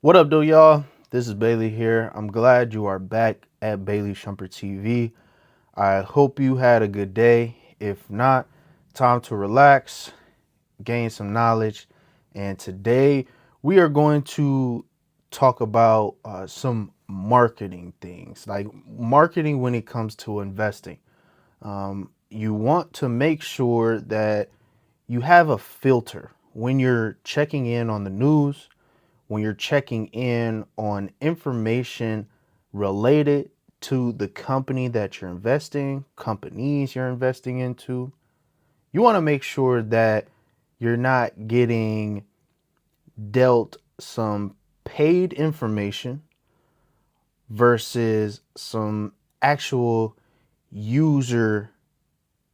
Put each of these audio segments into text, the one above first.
What up, though, y'all? This is Bailey here. I'm glad you are back at BaileeLamar TV. I hope you had a good day. If not, time to relax, gain some knowledge. And today we are going to talk about some marketing things, like marketing when it comes to investing. You want to make sure that you have a filter when you're checking in on the news, when you're checking in on information related to the company that you're investing, companies you're investing into. You want to make sure that you're not getting dealt some paid information versus some actual user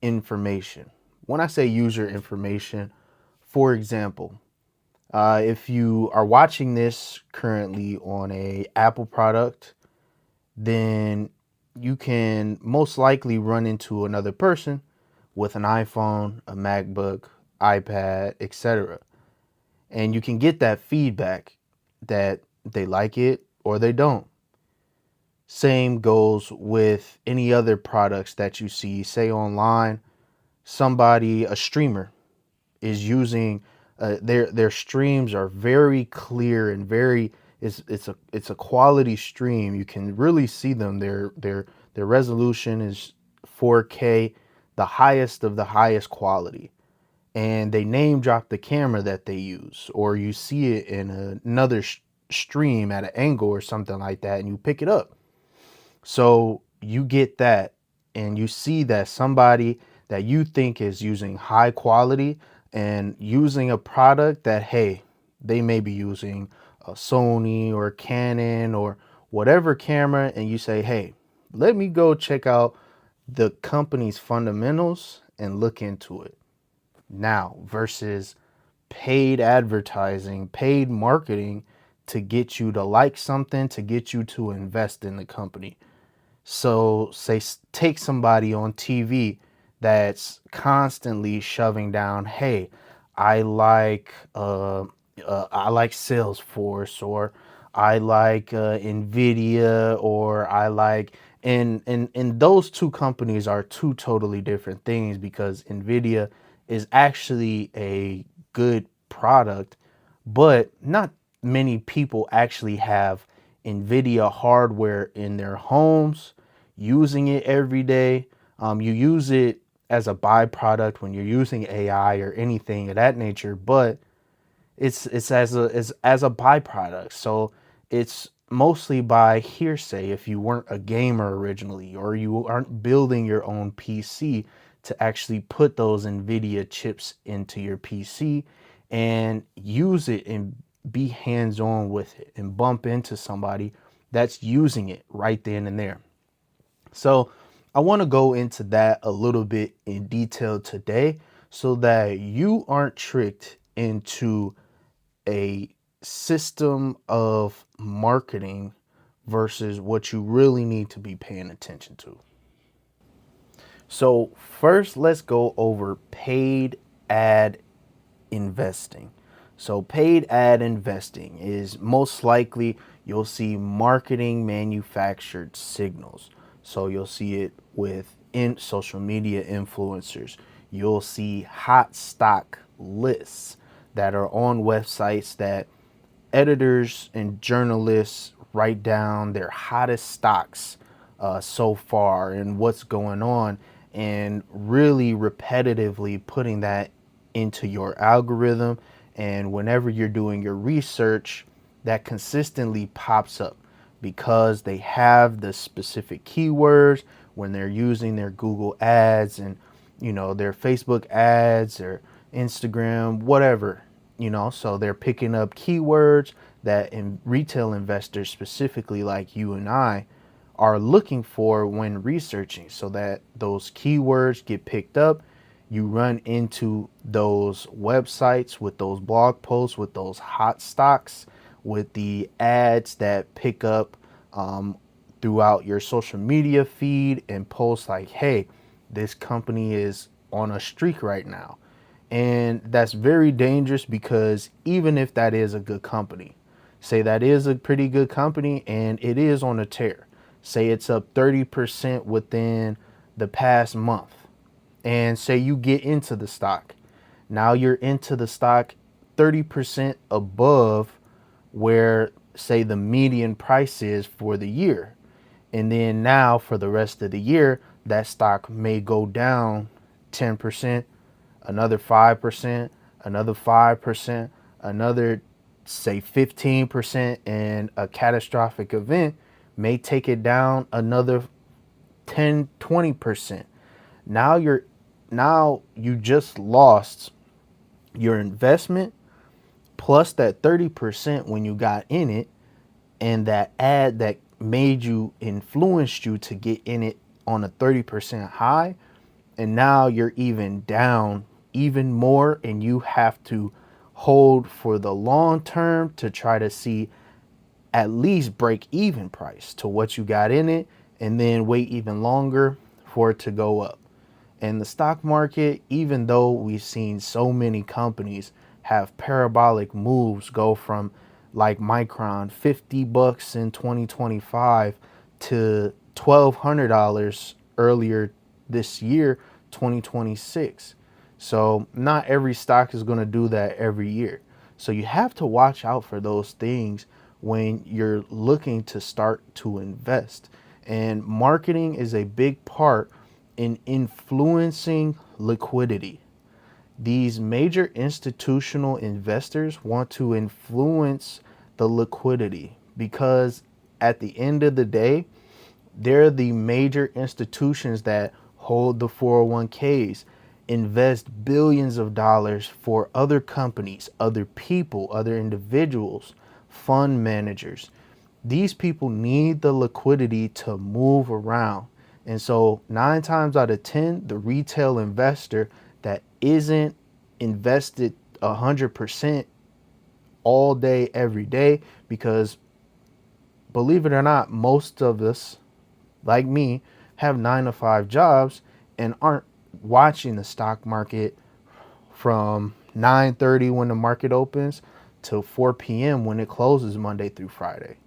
information. When I say user information, for example, if you are watching this currently on a Apple product, then you can most likely run into another person with an iPhone, a MacBook, iPad, etc. And you can get that feedback that they like it or they don't. Same goes with any other products that you see, say online, a streamer is using their streams are very clear and very it's a quality stream. You can really see them. Their resolution is 4K, the highest of the highest quality. And they name drop the camera that they use, or you see it in another stream at an angle or something like that, and you pick it up. So you get that, and you see that somebody that you think is using high quality and using a product that, hey, they may be using a Sony or Canon or whatever camera, and you say, hey, let me go check out the company's fundamentals and look into it now, versus paid advertising, paid marketing to get you to like something, to get you to invest in the company. So say take somebody on TV that's constantly shoving down, hey, I like I like Salesforce, or I like Nvidia, or I like and those two companies are two totally different things, because Nvidia is actually a good product, but not many people actually have Nvidia hardware in their homes using it every day. You use it as a byproduct when you're using AI or anything of that nature, but it's as a byproduct. So it's mostly by hearsay if you weren't a gamer originally, or you aren't building your own PC to actually put those NVIDIA chips into your PC and use it and be hands-on with it and bump into somebody that's using it right then and there. So I want to go into that a little bit in detail today so that you aren't tricked into a system of marketing versus what you really need to be paying attention to. So first, let's go over paid ad investing. So paid ad investing is most likely you'll see marketing manufactured signals. So you'll see it with in social media influencers. You'll see hot stock lists that are on websites that editors and journalists write down their hottest stocks so far and what's going on, and really repetitively putting that into your algorithm. And whenever you're doing your research, that consistently pops up because they have the specific keywords when they're using their Google ads and their Facebook ads or Instagram, whatever. So they're picking up keywords that retail investors, specifically like you and I, are looking for when researching, so that those keywords get picked up. You run into those websites with those blog posts, with those hot stocks, with the ads that pick up throughout your social media feed and post like, hey, this company is on a streak right now. And that's very dangerous, because even if that is a good company, Say that is a pretty good company and it is on a tear. Say it's up 30% within the past month. And say you get into the stock. Now you're into the stock 30% above where, say, the median price is for the year. And then now for the rest of the year, that stock may go down 10%, another 5%, another 5%, another, say, 15%, and a catastrophic event may take it down another 10, 20%. Now you just lost your investment plus that 30% when you got in it, and that ad that made you, influenced you to get in it on a 30% high, and now you're even down even more, and you have to hold for the long term to try to see at least break even price to what you got in it, and then wait even longer for it to go up. And the stock market, even though we've seen so many companies have parabolic moves go from, like Micron, $50 in 2025 to $1,200 earlier this year, 2026. So not every stock is going to do that every year. So you have to watch out for those things when you're looking to start to invest. And marketing is a big part in influencing liquidity. These major institutional investors want to influence the liquidity because at the end of the day, they're the major institutions that hold the 401ks, invest billions of dollars for other companies, other people, other individuals, fund managers. These people need the liquidity to move around. And so 9 times out of 10, the retail investor that isn't invested 100% all day, every day, because believe it or not, most of us, like me, have 9 to 5 jobs and aren't watching the stock market from 9:30 when the market opens till 4 p.m. when it closes Monday through Friday.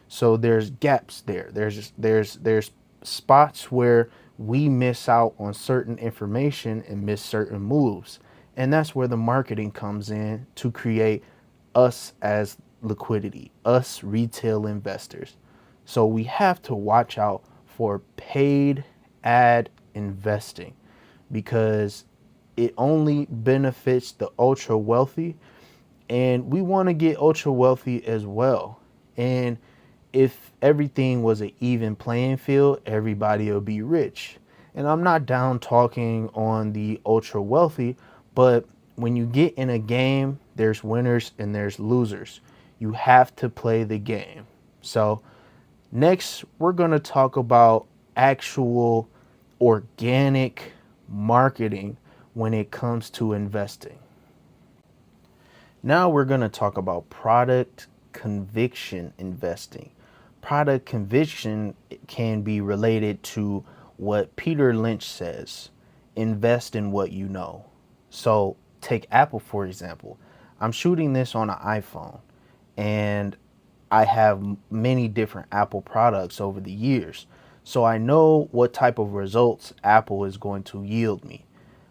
So there's gaps there. There's spots where we miss out on certain information and miss certain moves. And that's where the marketing comes in to create us as liquidity, us retail investors. So we have to watch out for paid ad investing because it only benefits the ultra wealthy, and we want to get ultra wealthy as well. And if everything was an even playing field, everybody will be rich. And I'm not down talking on the ultra wealthy, but when you get in a game, there's winners and there's losers. You have to play the game. So next, we're going to talk about actual organic marketing when it comes to investing. Now we're going to talk about product conviction investing. Product conviction can be related to what Peter Lynch says, invest in what you know. So take Apple, for example. I'm shooting this on an iPhone, and I have many different Apple products over the years. So I know what type of results Apple is going to yield me,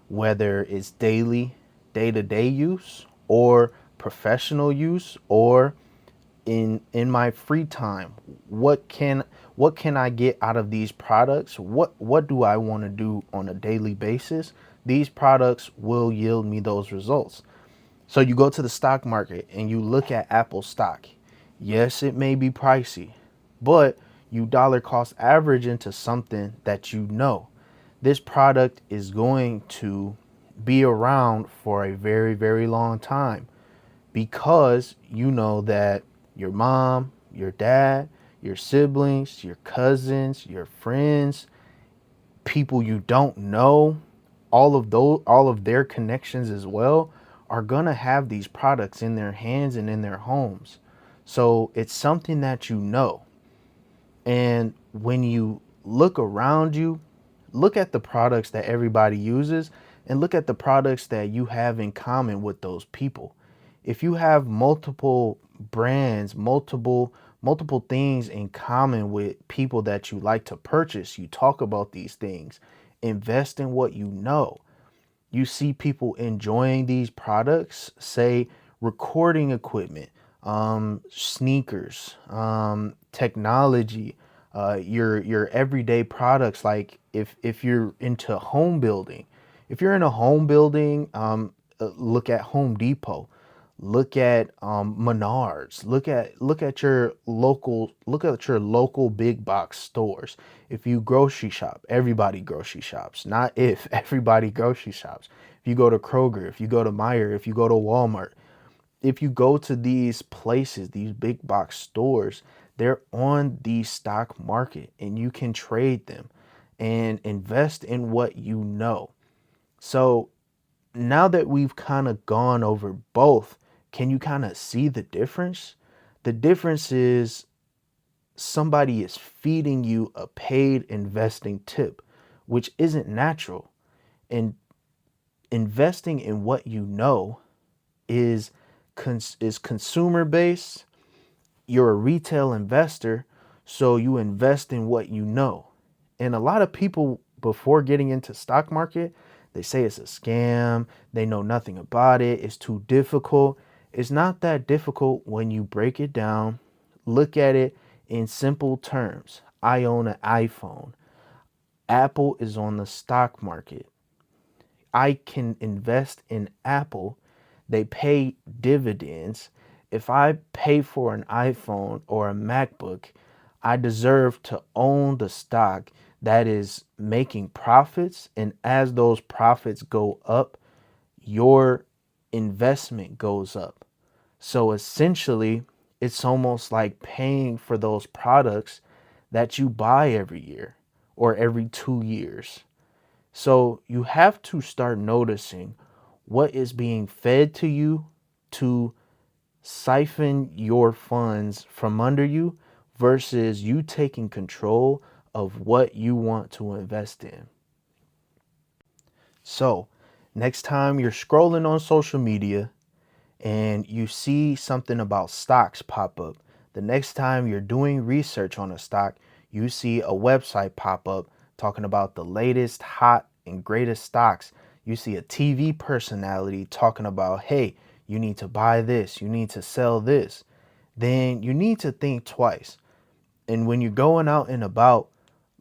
whether it's daily, day-to-day use, or professional use, or in my free time. What can I get out of these products? What do I want to do on a daily basis? These products will yield me those results. So you go to the stock market and you look at Apple stock. Yes, it may be pricey, but you dollar cost average into something that you know. This product is going to be around for a very, very long time because you know that your mom, your dad, your siblings, your cousins, your friends, people you don't know, all of their connections as well are going to have these products in their hands and in their homes. So it's something that you know. And when you look around you, look at the products that everybody uses and look at the products that you have in common with those people. If you have multiple brands, multiple things in common with people that you like to purchase. You talk about these things. Invest in what you know. You see people enjoying these products, say recording equipment, sneakers, technology, your everyday products. Like if you're into home building, if you're in a home building, look at Home Depot, look at Menards, look at your local big box stores. If you grocery shop, everybody grocery shops, not if, everybody grocery shops. If you go to Kroger, if you go to Meijer, if you go to Walmart, if you go to these places, these big box stores, they're on the stock market and you can trade them and invest in what you know. So now that we've kind of gone over both, can you kind of see the difference? The difference is somebody is feeding you a paid investing tip, which isn't natural. And investing in what you know is is consumer based. You're a retail investor, so you invest in what you know. And a lot of people before getting into stock market, they say it's a scam, they know nothing about it, it's too difficult. It's not that difficult when you break it down, look at it in simple terms. I own an iPhone. Apple is on the stock market. I can invest in Apple. They pay dividends. If I pay for an iPhone or a MacBook, I deserve to own the stock that is making profits. And as those profits go up, your investment goes up. So essentially, it's almost like paying for those products that you buy every year or every 2 years. So you have to start noticing what is being fed to you to siphon your funds from under you versus you taking control of what you want to invest in. So, next time you're scrolling on social media and you see something about stocks pop up, the next time you're doing research on a stock, you see a website pop up talking about the latest hot and greatest stocks. You see a TV personality talking about, hey, you need to buy this, you need to sell this. Then you need to think twice. And when you're going out and about,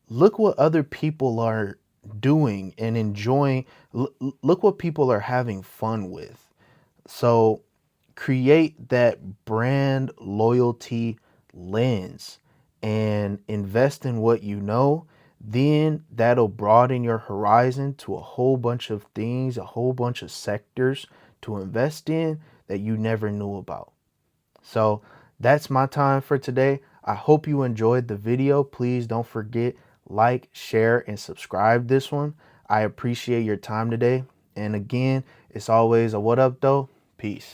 look what other people are doing and enjoying. Look what people are having fun with. So create that brand loyalty lens and invest in what you know. Then that'll broaden your horizon to a whole bunch of things, a whole bunch of sectors to invest in that you never knew about. So that's my time for today. I hope you enjoyed the video. Please don't forget, like, share, and subscribe this one. I appreciate your time today. And again, it's always a what up though. Peace.